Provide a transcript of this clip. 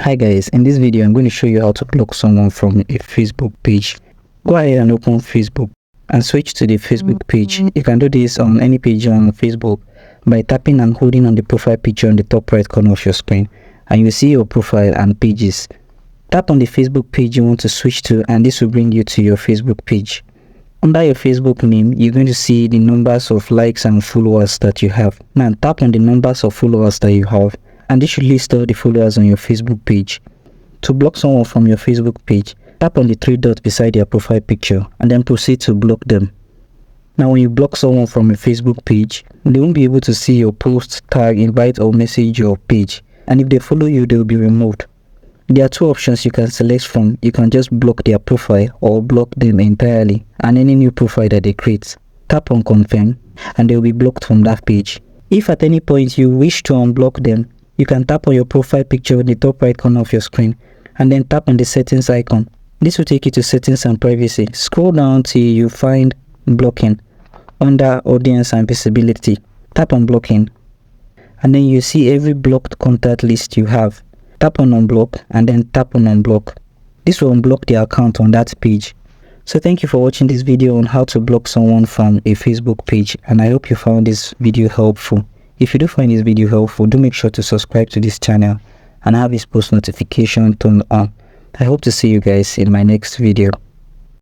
Hi guys, in this video I'm going to show you how to block someone from a Facebook page. Go ahead and open Facebook and switch to the Facebook page. You can do this on any page on Facebook by tapping and holding on the profile picture on the top right corner of your screen, and you see your profile and pages. Tap on the Facebook page you want to switch to, and this will bring you to your Facebook page. Under your Facebook name, you're going to see the numbers of likes and followers that you have. Now tap on the numbers of followers that you have, and this should list all the followers on your Facebook page. To block someone from your Facebook page, tap on the three dots beside their profile picture and then proceed to block them. Now when you block someone from a Facebook page, they won't be able to see your post, tag, invite or message your page, and if they follow you, they will be removed. There are two options you can select from. You can just block their profile or block them entirely and any new profile that they create. Tap on confirm and they will be blocked from that page. If at any point you wish to unblock them, you can tap on your profile picture in the top right corner of your screen and then tap on the settings icon. This will take you to settings and privacy. Scroll down till you find blocking. Under audience and visibility, tap on blocking and then you see every blocked contact list you have. Tap on unblock and then tap on unblock. This will unblock the account on that page. So thank you for watching this video on how to block someone from a Facebook page, and I hope you found this video helpful. If you do find this video helpful, do make sure to subscribe to this channel and have this post notification turned on. I hope to see you guys in my next video.